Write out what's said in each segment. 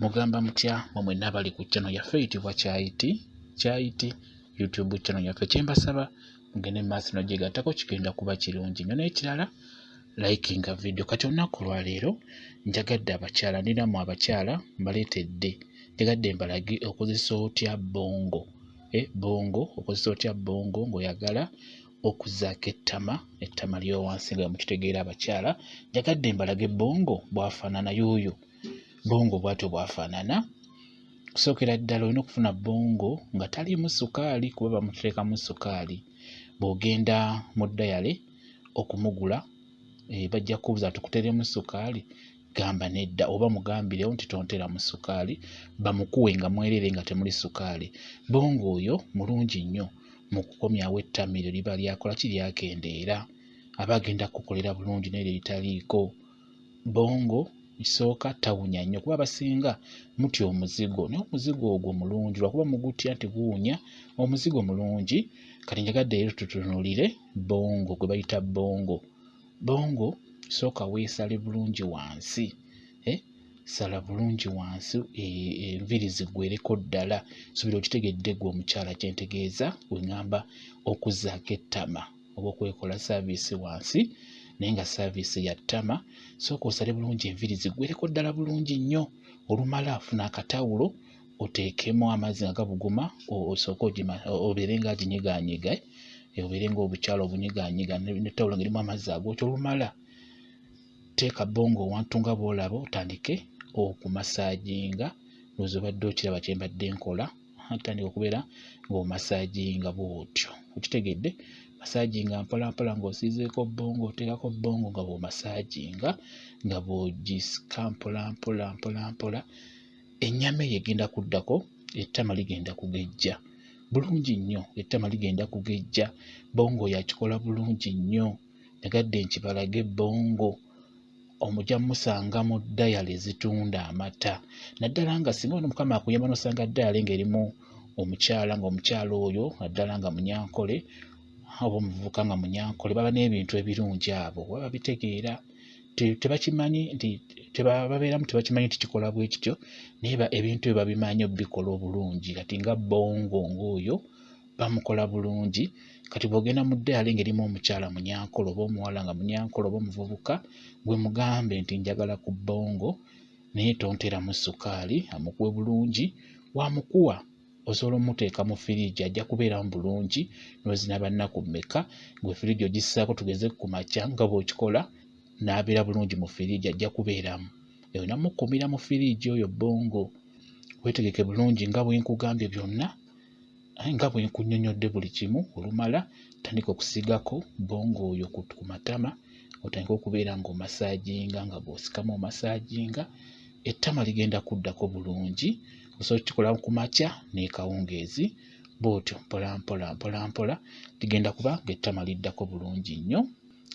Mugamba mutya mmwe n'abali ku channel yaffe eyitibwa Kyayiti YouTube channel yaffe. Kyembasaba mugende mu maaso n'ogyegattako kigenda kuba kirungi nnyo. N'ekirala likinga video. Kati olunaku lwaleero njagadde abakyala ndinamu abakyala mbaleetedde njagadde mbalage okozesa otya bongo. Bongo okozesa otya bongo ng'oyagala okuzaako ettama ly'o wansi nga mukitegeera abakyala. Njagadde mbalage bongo bw'afaanana y'oyo. Bongo bw'atyo bw'afaanana. Kusookera ddala olina okufuna bongo nga taliimu sukaali kuba bamuteekamu sukaali. Bw'ogenda mu ddayale okumugula bajja kubuuza tukuteeremu sukaali, gamba nedda oba mugambirewo nti tonteramu sukaali bamukuwe nga mwereere nga temuli sukaali. Bongo oyo mulungi nnyo mu kukomyawo ettama eryo liba lyakola ki lyakendeera, aba agenda kukolera bulungi n'eryo litaliiko. Bongo kisooka tawunya nnyo kuba abasinga mutya omuzigo, naye omuzigo ogwo mulungi lwakuba mugutya nti guwunya, omuzigo mulungi. Kati njagadde rero tutunuulire bongo gwe bayita bongo. Bongo sooka weesale bulungi wansi, sala bulungi wansi enviiri ziggwereko ddala. Suubira okitegedde gwe omukyala kye ntegeeza we ŋŋamba okuzaako ettama oba okwekola saaviisi wansi naye nga saaviisi ya ttama. Sooka osale bulungi enviiri ziggwereko ddala bulungi nnyo. Olumala afuna akatawulo oteekemu amazzi nga gabuguma osooke obeere nga aginyigaanyiga, obeere ng'obukyala obunyigaanyiga n'ettawulo ng'erimu amazzi agookya. Olumala teeka bongo wantu nga bw'olaba otandike okumasaajinga. Lowooza obadde okiraba kye mbadde nkola, tandika okubeera ng'omasaajinga bw'otyo. Okitegedde? Masaajinga mpola mpola ng'osiizeeko bongo, oteekako bongo nga bw'omasaajinga nga bw'ogisika mpola mpola mpola mpola. Ennyama eyo egenda kuddako, ettama ligenda kugejja bulungi nnyo, ettama ligenda kugejja. Bongo yakikola bulungi nnyo. Njagadde nkibalage bongo omujja musanga mu ddayale ezitunda amata. Naddala nga singa ono Mukama akuyamba n'osanga ddayale ng'erimu omukyala ng'omukyala oyo naddala nga munyankole oba omuvubuka nga munyankole, baba n'ebintu ebirungi abo baba babitegeera. Tebakimanyi nti babeeramu tebakimanyi nti kikola bwe kityo naye ebintu ebyo babimanyi obikola obulungi. Kati nga bongo ng'oyo bamukola bulungi. Kati bw'ogenda mu ddayale ng'erimu omukyala munyankole oba omuwala nga munyankole oba omuvubuka, gwe mugambe nti njagala ku bongo naye tonteramu sukaali, amukuwe bulungi. Wamukuwa osobola omuteeka mu firiigi ajja kubeeramu bulungi n'ozina bannaku mmeka. Gwe firiigi ogissaako tugeze ku makya nga bw'okikola n'abeera bulungi mu firiigi ajja kubeeramu. Eyo namukumira mu firiigi oyo bongo. Weetegeke bulungi nga bwe nkugambye byonna, nga bwe nkunnyonnyodde buli kimu. Olumala tandika okusiigako bongo oyo ku matama, otandika okubeera ng'omasaajinga nga bw'osikamu omasaajinga. Ettama ligenda kuddako bulungi. Osobola okukikola ku makya n'ekawungeezi bw'otyo mpola mpola mpola mpola ligenda kuba ng'ettama liddako bulungi nnyo.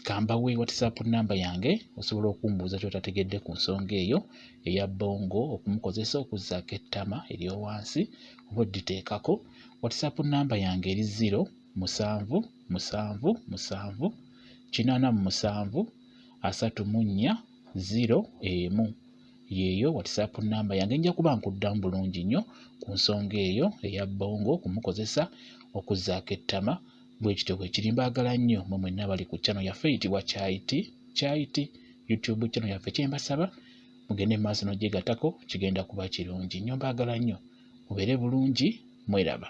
Kambawe WhatsApp nnamba yange osobola okumbuuza ky'otategedde ku nsonga eyo eya bongo okumukozesa okuzaako ettama eryo wansi oba odditeekako. WhatsApp nnamba yange eri 0777873401. Yeeyo WhatsApp nnamba yange. Nja kuba nkuddamu bulungi nnyo ku nsonga eyo eya bongo okumukozesa okuzaako ettama. Bwe kityo bwe kiri. Mbaagala nnyo mmwe mwenna abali ku channel yaffe eyitibwa Kyayiti YouTube channel yaffe. Kyembasaba mugende mu maaso n'ogyegattako kigenda kuba kirungi nnyo. Mbaagala nnyo mubeere bulungi, mweraba.